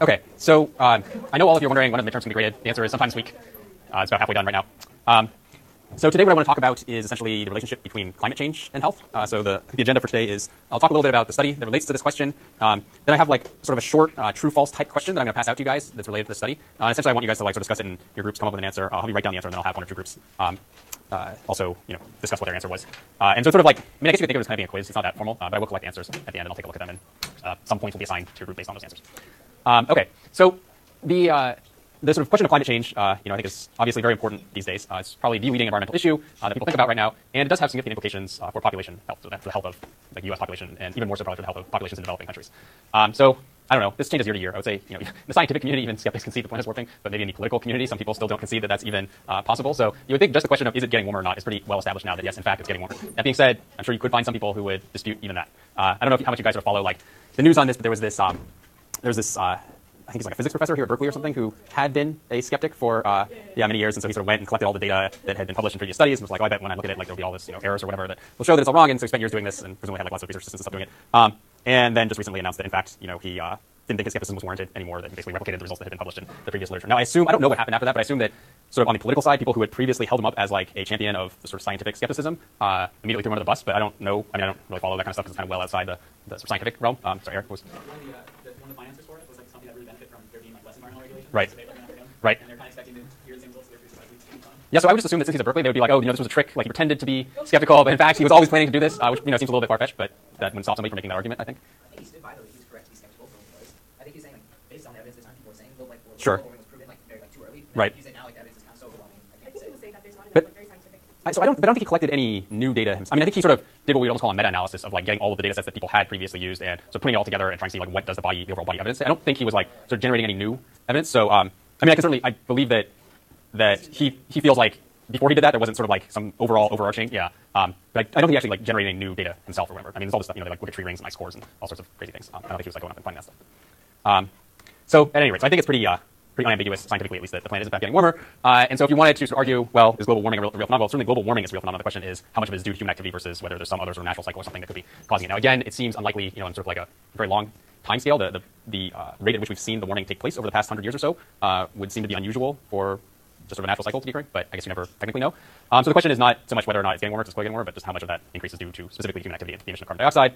Okay, so I know all of you are wondering when are the midterms going to be graded. The answer is sometime this week. It's about halfway done right now. So today what I want to talk about is essentially the relationship between climate change and health. So the agenda for today is I'll talk a little bit about the study that relates to this question. Then I have like sort of a short true-false type question that I'm going to pass out to you guys that's related to the study. Essentially, I want you guys to like sort of discuss it in your groups, come up with an answer. I'll have you write down the answer, and then I'll have one or two groups also discuss what their answer was. And so it's sort of like, I mean, I guess you could think of it as kind of being a quiz. It's not that formal, but I will collect the answers at the end, and I'll take a look at them, and some points will be assigned to your group based on those answers. Okay, so the sort of question of climate change, I think is obviously very important these days. It's probably the leading environmental issue that people think about right now, and it does have significant implications for population health, so that's the health of like the U.S. population, and even more so probably for the health of populations in developing countries. So I don't know, this changes year to year. I would say, in the scientific community, even skeptics concede the planet is warping, but maybe in the political community, some people still don't concede that that's even possible. So you would think just the question of is it getting warmer or not is pretty well established now that yes, in fact, it's getting warmer. That being said, I'm sure you could find some people who would dispute even that. I don't know how much you guys sort of follow like the news on this, but there was this, I think he's like a physics professor here at Berkeley or something who had been a skeptic for many years, and so he sort of went and collected all the data that had been published in previous studies and was like, oh, I bet when I look at it, like there'll be all this errors or whatever that will show that it's all wrong, and so he spent years doing this and presumably had like lots of research assistants and stuff doing it. And then just recently announced that in fact, he didn't think his skepticism was warranted anymore, that he basically replicated the results that had been published in the previous literature. Now I don't know what happened after that, but I assume that sort of on the political side, people who had previously held him up as like a champion of the sort of scientific skepticism immediately threw him under the bus, but I don't know. I mean, I don't really follow that kind of stuff because it's kind of well outside the sort of scientific realm. Sorry, Eric, what was one of the finances for it was like something that really benefit from there being like less environmental regulation. Right. So Right. And they're kind of expecting to hear the same results. Yeah, so I would just assume that since he's at Berkeley, they would be like, oh, this was a trick, like he pretended to be skeptical, but in fact he was always planning to do this, which seems a little bit far-fetched, but that wouldn't stop somebody from making that argument, I think. I think he stood by though. He was correct to be skeptical for what he was. I think he's saying like based on the evidence, there's not people were saying Sure. global warming was proven like too early. Right. He's saying now like the evidence is kind of so overwhelming. I think he was saying that there's not enough, But- like, very scientific. So I don't think he collected any new data himself. I mean, I think he sort of did what we almost call a meta-analysis of like getting all of the data sets that people had previously used and sort of putting it all together and trying to see like what does the overall body evidence say. I don't think he was like sort of generating any new evidence. So I mean, I believe that he feels like before he did that there wasn't sort of like some overall overarching but I don't think he actually like generated any new data himself or whatever. I mean, there's all this stuff, they like look at tree rings and ice cores and all sorts of crazy things. I don't think he was like going up and finding that stuff. So at any rate, so I think it's pretty unambiguous scientifically, at least, that the planet is in fact getting warmer. And so if you wanted to sort of argue, well, is global warming a real phenomenon? Well, certainly global warming is a real phenomenon. The question is how much of it is due to human activity versus whether there's some other sort of natural cycle or something that could be causing it. Now, again, it seems unlikely, in sort of like a very long time scale, the rate at which we've seen the warming take place over the past 100 years or so would seem to be unusual for just sort of a natural cycle to be occurring, but I guess you never technically know. So the question is not so much whether or not it's getting warmer, it's clearly getting warmer, but just how much of that increase is due to specifically human activity and the emission of carbon dioxide.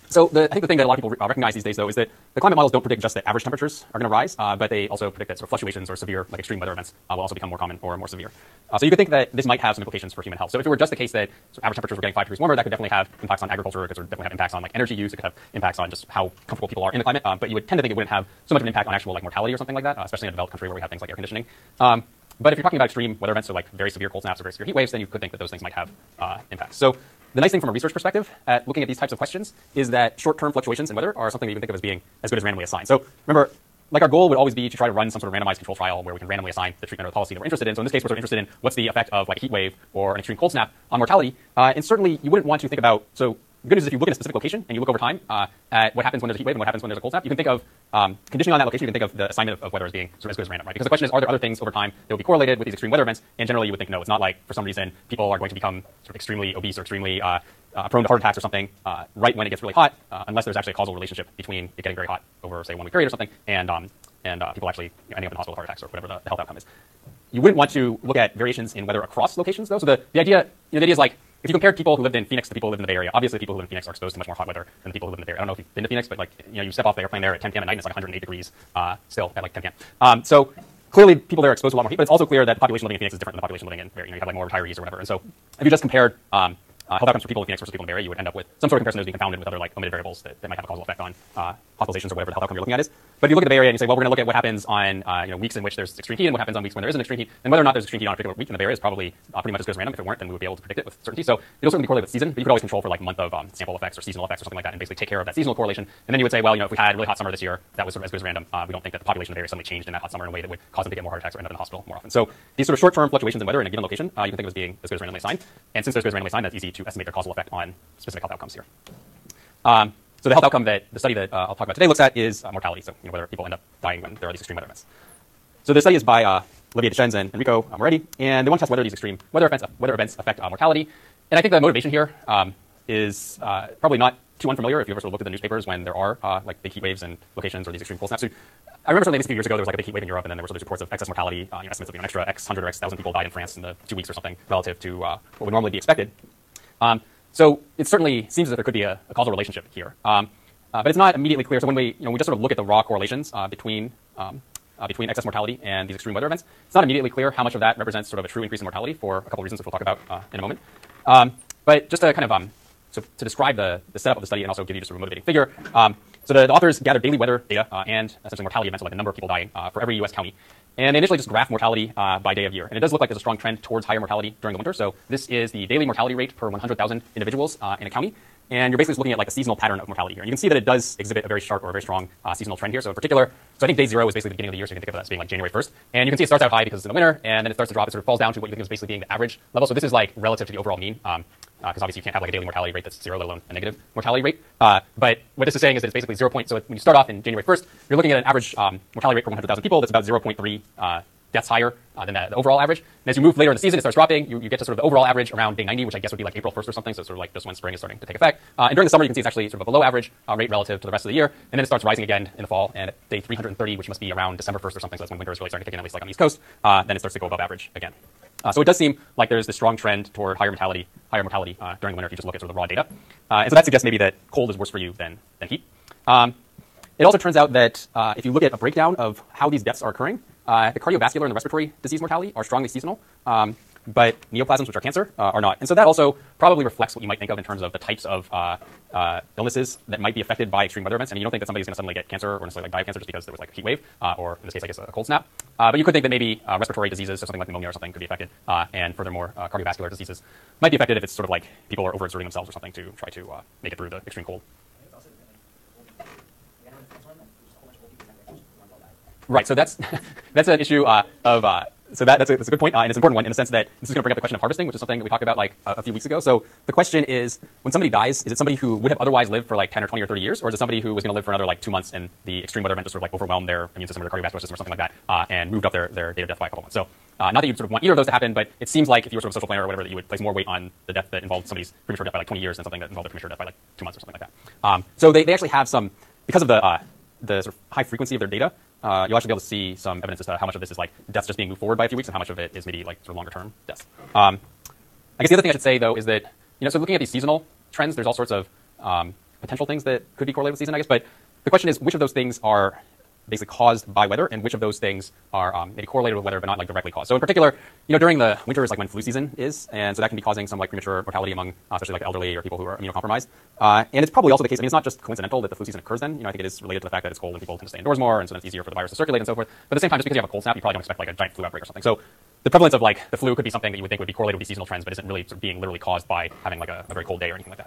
So I think the thing that a lot of people recognize these days, though, is that the climate models don't predict just that average temperatures are going to rise, but they also predict that sort of fluctuations or severe, like extreme weather events, will also become more common or more severe. So you could think that this might have some implications for human health. So if it were just the case that sort of average temperatures were getting 5 degrees warmer, that could definitely have impacts on agriculture. It could sort of definitely have impacts on like energy use. It could have impacts on just how comfortable people are in the climate. But you would tend to think it wouldn't have so much of an impact on actual like mortality or something like that, especially in a developed country where we have things like air conditioning. But if you're talking about extreme weather events, so like very severe cold snaps or very severe heat waves, then you could think that those things might have impacts. So the nice thing from a research perspective at looking at these types of questions is that short-term fluctuations in weather are something that you can think of as being as good as randomly assigned. So remember, like our goal would always be to try to run some sort of randomized control trial where we can randomly assign the treatment or the policy that we're interested in. So in this case, we're sort of interested in what's the effect of like a heat wave or an extreme cold snap on mortality. And certainly you wouldn't want to think about, so the good news is if you look at a specific location and you look over time at what happens when there's a heat wave and what happens when there's a cold snap, you can think of, conditioning on that location, you can think of the assignment of weather as being sort of as good as random, right? Because the question is, are there other things over time that will be correlated with these extreme weather events? And generally you would think no, it's not like for some reason people are going to become sort of extremely obese or extremely prone to heart attacks or something right when it gets really hot, unless there's actually a causal relationship between it getting very hot over, say, 1 week period or something and people actually ending up in hospital with heart attacks or whatever the health outcome is. You wouldn't want to look at variations in weather across locations, though. So the idea is like, if you compare people who lived in Phoenix to people who lived in the Bay Area, obviously people who live in Phoenix are exposed to much more hot weather than the people who live in the Bay Area. I don't know if you've been to Phoenix, but like, you step off the airplane there at 10 p.m. at night and it's like 108 degrees still at like 10 p.m. So clearly people there are exposed to a lot more heat, but it's also clear that the population living in Phoenix is different than the population living in, you have like more retirees or whatever. And so if you just compared health outcomes for people in Phoenix versus people in the Bay Area, you would end up with some sort of comparison that would be confounded with other like omitted variables that might have a causal effect on hospitalizations or whatever the health outcome you're looking at is. But if you look at the Bay Area and you say, well, we're going to look at what happens on weeks in which there's extreme heat and what happens on weeks when there isn't extreme heat, and whether or not there's extreme heat on a particular week in the Bay Area is probably pretty much as good as random. If it weren't, then we would be able to predict it with certainty. So it'll certainly be correlated with season, but you could always control for like month of sample effects or seasonal effects or something like that and basically take care of that seasonal correlation. And then you would say, well, if we had a really hot summer this year, that was sort of as good as random. We don't think that the population of the Bay Area suddenly changed in that hot summer in a way that would cause them to get more heart attacks or end up in the hospital more often. So these sort of short-term fluctuations in weather in a given location, you can think of as being as good as randomly assigned. And since they're as good as randomly assigned, that's easy to estimate their causal effect on specific health outcomes here. So the health outcome that the study that I'll talk about today looks at is mortality, so whether people end up dying when there are these extreme weather events. So the study is by Olivier Deschênes and Enrico Moretti, and they want to test whether these extreme weather events affect mortality. And I think the motivation here is probably not too unfamiliar if you ever sort of looked at the newspapers when there are like big heat waves in locations or these extreme cold snaps. So I remember certainly a few years ago there was like a big heat wave in Europe, and then there were sort of reports of excess mortality, estimates of an extra X hundred or X thousand people died in France in the 2 weeks or something relative to what would normally be expected. So it certainly seems that there could be a causal relationship here, but it's not immediately clear. So when we just sort of look at the raw correlations between excess mortality and these extreme weather events, it's not immediately clear how much of that represents sort of a true increase in mortality for a couple of reasons which we'll talk about in a moment. But just to kind of so to describe the setup of the study and also give you just a motivating figure. So the authors gathered daily weather data and essentially mortality events, so like the number of people dying for every U.S. county. And they initially just graphed mortality by day of year. And it does look like there's a strong trend towards higher mortality during the winter. So this is the daily mortality rate per 100,000 individuals in a county. And you're basically just looking at like a seasonal pattern of mortality here. And you can see that it does exhibit a very sharp or a very strong seasonal trend here. So in particular, so I think day 0 is basically the beginning of the year, so you can think of that as being like January 1st. And you can see it starts out high because it's in the winter, and then it starts to drop. It sort of falls down to what you think is basically being the average level. So this is like relative to the overall mean, because obviously you can't have like a daily mortality rate that's 0, let alone a negative mortality rate. But what this is saying is that it's basically 0. So when you start off in January 1st, you're looking at an average mortality rate per 100,000 people that's about 0.3 deaths higher than the overall average. And as you move later in the season, it starts dropping. You get to sort of the overall average around day 90, which I guess would be like April 1st or something. So it's sort of like just when spring is starting to take effect. And during the summer, you can see it's actually sort of a below average rate relative to the rest of the year. And then it starts rising again in the fall. And at day 330, which must be around December 1st or something, so that's when winter is really starting to kick in, at least like on the East Coast, then it starts to go above average again. So it does seem like there's this strong trend toward higher mortality during the winter if you just look at sort of the raw data. And so that suggests maybe that cold is worse for you than heat. It also turns out that if you look at a breakdown of how these deaths are occurring, the cardiovascular and the respiratory disease mortality are strongly seasonal, but neoplasms, which are cancer, are not. And so that also probably reflects what you might think of in terms of the types of illnesses that might be affected by extreme weather events. I mean, you don't think that somebody's going to suddenly get cancer or necessarily like die of cancer just because there was like a heat wave, or in this case, I guess, a cold snap. But you could think that maybe respiratory diseases, so something like pneumonia or something, could be affected. And furthermore, cardiovascular diseases might be affected if it's sort of like people are overexerting themselves or something to try to make it through the extreme cold. Right, so that's an issue so that's a good point, and it's an important one in the sense that this is going to bring up the question of harvesting, which is something that we talked about like a few weeks ago. So the question is, when somebody dies, is it somebody who would have otherwise lived for like 10 or 20 or 30 years, or is it somebody who was going to live for another like 2 months and the extreme weather event just sort of like overwhelmed their immune system or their cardiovascular system or something like that, and moved up their date of death by a couple months? So not that you'd sort of want either of those to happen, but it seems like if you were sort of a social planner or whatever, that you would place more weight on the death that involved somebody's premature death by like 20 years than something that involved a premature death by like 2 months or something like that. So they actually have some, because of the sort of high frequency of their data, you'll actually be able to see some evidence as to how much of this is like deaths just being moved forward by a few weeks and how much of it is maybe like sort of longer term deaths. I guess the other thing I should say though is that, so looking at these seasonal trends, there's all sorts of potential things that could be correlated with season, I guess, but the question is which of those things are basically caused by weather and which of those things are maybe correlated with weather but not like directly caused. So in particular, during the winter is like when flu season is, and so that can be causing some like premature mortality among especially like the elderly or people who are immunocompromised. And it's probably also the case, I mean, it's not just coincidental that the flu season occurs then. I think it is related to the fact that it's cold and people tend to stay indoors more, and so it's easier for the virus to circulate and so forth. But at the same time, just because you have a cold snap, you probably don't expect like a giant flu outbreak or something. So the prevalence of like the flu could be something that you would think would be correlated with these seasonal trends, but isn't really sort of being literally caused by having like a very cold day or anything like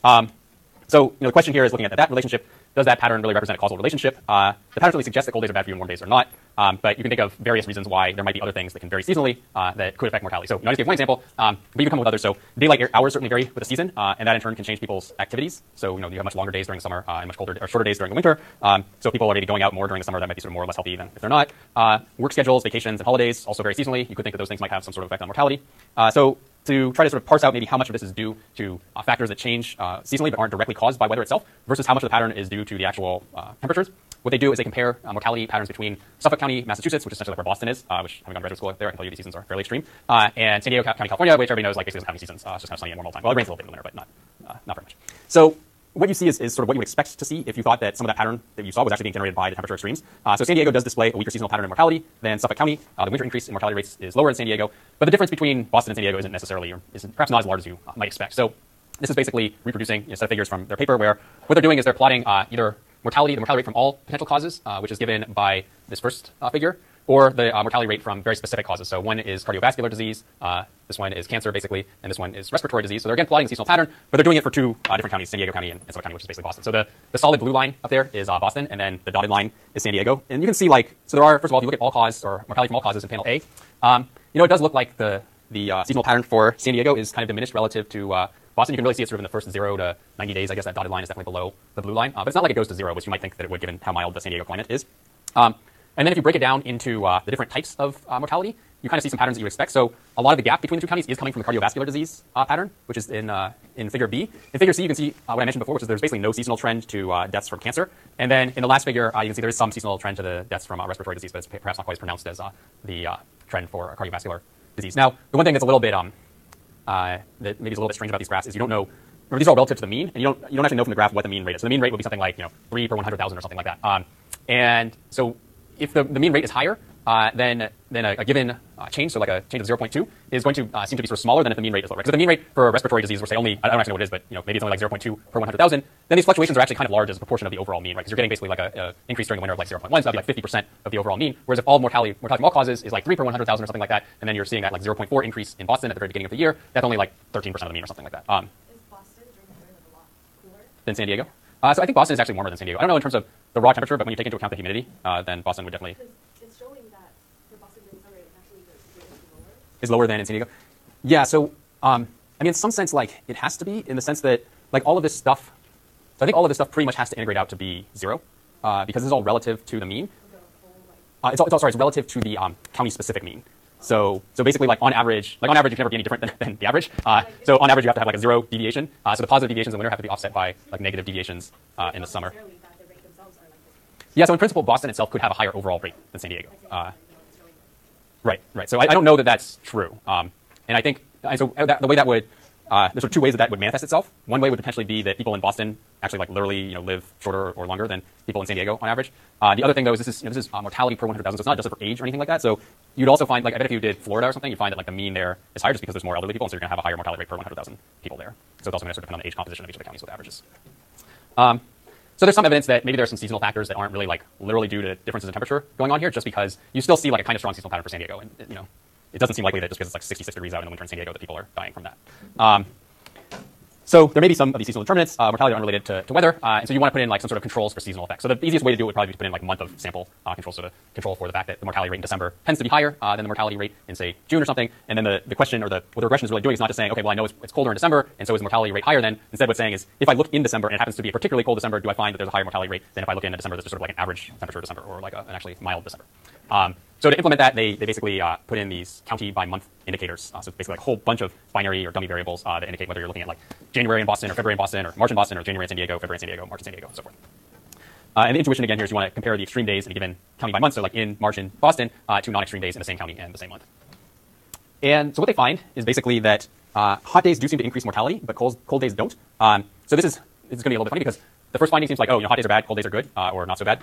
that. So the question here is looking at that relationship. Does that pattern really represent a causal relationship? The pattern really suggests that cold days are bad for you and warm days are not. But you can think of various reasons why there might be other things that can vary seasonally that could affect mortality. So I just gave one example, but you can come up with others. So daylight hours certainly vary with the season, and that in turn can change people's activities. So you have much longer days during the summer and much colder or shorter days during the winter. So people are maybe going out more during the summer. That might be sort of more or less healthy than if they're not. Work schedules, vacations, and holidays also vary seasonally. You could think that those things might have some sort of effect on mortality. So to try to sort of parse out maybe how much of this is due to factors that change seasonally but aren't directly caused by weather itself versus how much of the pattern is due to the actual temperatures. What they do is they compare mortality patterns between Suffolk County, Massachusetts, which is essentially like where Boston is, which having gone to graduate school there, I can tell you these seasons are fairly extreme, and San Diego County, California, which everybody knows like basically doesn't have any seasons. It's just kind of sunny and warm all the time. Well, it rains a little bit in the winter, but not very much. So what you see is sort of what you would expect to see if you thought that some of that pattern that you saw was actually being generated by the temperature extremes. So San Diego does display a weaker seasonal pattern in mortality than Suffolk County. The winter increase in mortality rates is lower in San Diego, but the difference between Boston and San Diego isn't necessarily, or isn't perhaps not as large as you might expect. So this is basically reproducing a set of figures from their paper where what they're doing is they're plotting either the mortality rate from all potential causes, which is given by this first figure, or the mortality rate from very specific causes. So one is cardiovascular disease, this one is cancer, basically, and this one is respiratory disease. So they're again plotting a seasonal pattern, but they're doing it for two different counties, San Diego County and Suffolk County, which is basically Boston. So the solid blue line up there is Boston, and then the dotted line is San Diego. And you can see so there are, first of all, if you look at all cause or mortality from all causes in panel A, it does look like the seasonal pattern for San Diego is kind of diminished relative to Boston. You can really see it sort of in the first 0 to 90 days. I guess that dotted line is definitely below the blue line, but it's not like it goes to 0, which you might think that it would given how mild the San Diego climate is. And then if you break it down into the different types of mortality, you kind of see some patterns that you expect. So a lot of the gap between the two counties is coming from the cardiovascular disease pattern, which is in figure B. In figure C, you can see what I mentioned before, which is there's basically no seasonal trend to deaths from cancer. And then in the last figure, you can see there is some seasonal trend to the deaths from respiratory disease, but it's perhaps not quite as pronounced as the trend for cardiovascular disease. Now, the one thing that's a little bit that maybe is a little bit strange about these graphs is you don't know. Remember, these are all relative to the mean, and you don't actually know from the graph what the mean rate is. So the mean rate would be something like 3 per 100,000 or something like that. And so if the mean rate is higher, then a given change, so like a change of 0.2, is going to seem to be sort of smaller than if the mean rate is lower. Because if the mean rate for a respiratory disease were say only, I don't actually know what it is, but maybe it's only like 0.2 per 100,000, then these fluctuations are actually kind of large as a proportion of the overall mean, right? Because you're getting basically like a increase during the winter of like 0.1, so that'd be like 50% of the overall mean. Whereas if all mortality from all causes is like 3 per 100,000 or something like that, and then you're seeing that like 0.4 increase in Boston at the very beginning of the year, that's only like 13% of the mean or something like that. Is Boston during the winter a lot cooler than San Diego? So I think Boston is actually warmer than San Diego. I don't know in terms of the raw temperature, but when you take into account the humidity, then Boston would definitely it's showing that for Boston during summer it's actually lower. is lower than in San Diego. Yeah, so I mean, in some sense, like it has to be in the sense that like all of this stuff. So I think all of this stuff pretty much has to integrate out to be 0 because this is all relative to the mean. It's relative to the county-specific mean. So basically, like on average, you can never be any different than the average. So on average, you have to have like a 0 deviation. So the positive deviations in the winter have to be offset by like negative deviations in the summer. Necessarily that the rate themselves are like this. Yeah, so in principle, Boston itself could have a higher overall rate than San Diego. Right. So I don't know that that's true. And I think the way that would there's sort of two ways that would manifest itself. One way would potentially be that people in Boston actually like literally live shorter or longer than people in San Diego on average. The other thing though is this is mortality per 100,000, so it's not adjusted for age or anything like that. So you'd also find like I bet if you did Florida or something, you'd find that like the mean there is higher just because there's more elderly people, and so you're going to have a higher mortality rate per 100,000 people there. So it's also going to sort of depend on the age composition of each of the counties with averages. So there's some evidence that maybe there are some seasonal factors that aren't really like literally due to differences in temperature going on here, just because you still see like a kind of strong seasonal pattern for San Diego, and it doesn't seem likely that just because it's like 66 degrees out in the winter in San Diego that people are dying from that. So there may be some of these seasonal determinants, mortality are unrelated to weather, and so you want to put in like some sort of controls for seasonal effects. So the easiest way to do it would probably be to put in like month of sample controls, so to control for the fact that the mortality rate in December tends to be higher than the mortality rate in say June or something. And then the question or what the regression is really doing is not just saying, okay, well I know it's colder in December, and so is the mortality rate higher then. Instead, what's saying is if I look in December and it happens to be a particularly cold December, do I find that there's a higher mortality rate than if I look in December that's just sort of like an average temperature December or like an actually mild December. So to implement that, they basically put in these county by month indicators. So basically like a whole bunch of binary or dummy variables that indicate whether you're looking at like January in Boston or February in Boston or March in Boston or January in San Diego, February in San Diego, March in San Diego, and so forth. And the intuition again here is you want to compare the extreme days in a given county by month, so like in March in Boston, to non-extreme days in the same county and the same month. And so what they find is basically that hot days do seem to increase mortality, but cold days don't. So this is going to be a little bit funny because the first finding seems like, hot days are bad, cold days are good, or not so bad.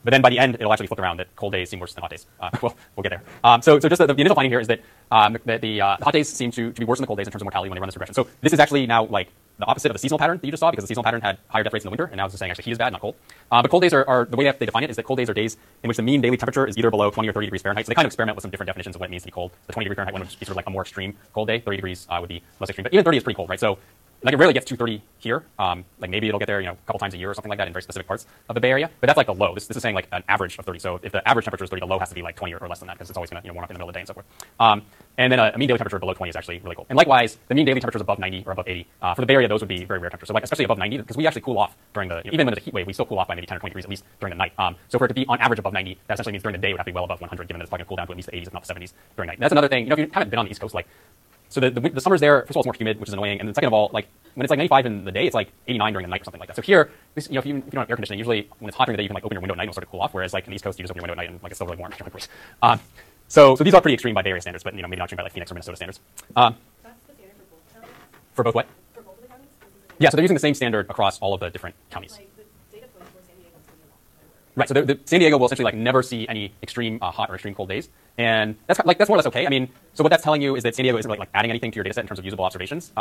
But then by the end, it'll actually flip around that cold days seem worse than hot days. We'll get there. So just the initial finding here is that the hot days seem to be worse than the cold days in terms of mortality when they run this regression. So this is actually now like the opposite of the seasonal pattern that you just saw, because the seasonal pattern had higher death rates in the winter, and now it's just saying actually heat is bad, not cold. But cold days are the way that they define it is that cold days are days in which the mean daily temperature is either below 20 or 30 degrees Fahrenheit. So they kind of experiment with some different definitions of what it means to be cold. The 20 degree Fahrenheit one would be sort of like a more extreme cold day. 30 degrees would be less extreme, but even 30 is pretty cold, right? So like it rarely gets to 30 here. Like maybe it'll get there, a couple times a year or something like that in very specific parts of the Bay Area. But that's like the low. This is saying like an average of 30. So if the average temperature is 30, the low has to be like 20 or less than that because it's always going to warm up in the middle of the day and so forth. And then a mean daily temperature below 20 is actually really cold. And likewise, the mean daily temperature is above 90 or above 80. For the Bay Area, those would be very rare temperatures. So like especially above 90 because we actually cool off during the even when there's a heat wave, we still cool off by maybe 10 or 20 degrees at least during the night. So for it to be on average above 90, that essentially means during the day it would have to be well above 100, given that it's probably going to cool down to at least the 80s, if not the 70s during night. And that's another thing. If you haven't been on the East Coast, like so the summers there, first of all, it's more humid, which is annoying, and then second of all, like when it's like 95 in the day, it's like 89 during the night or something like that. So here, if you don't have air conditioning, usually when it's hot during the day, you can like open your window at night and it'll start to cool off. Whereas like in the East Coast, you just open your window at night and like it's still really warm. So these are pretty extreme by Bay Area standards, but maybe not extreme by like Phoenix or Minnesota standards. That's the standard for both counties? For both what? For both of the counties? Yeah, so they're using the same standard across all of the different counties. Like the data points for San Diego is going to be a lot. Right, so the San Diego will essentially like never see any extreme hot or extreme cold days, and that's more or less okay. I mean, so what that's telling you is that San Diego isn't really like adding anything to your data set in terms of usable observations,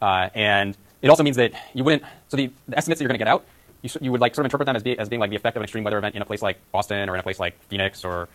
and it also means that you wouldn't. So the estimates that you're going to get out, you would like sort of interpret them as being like the effect of an extreme weather event in a place like Boston or in a place like Phoenix or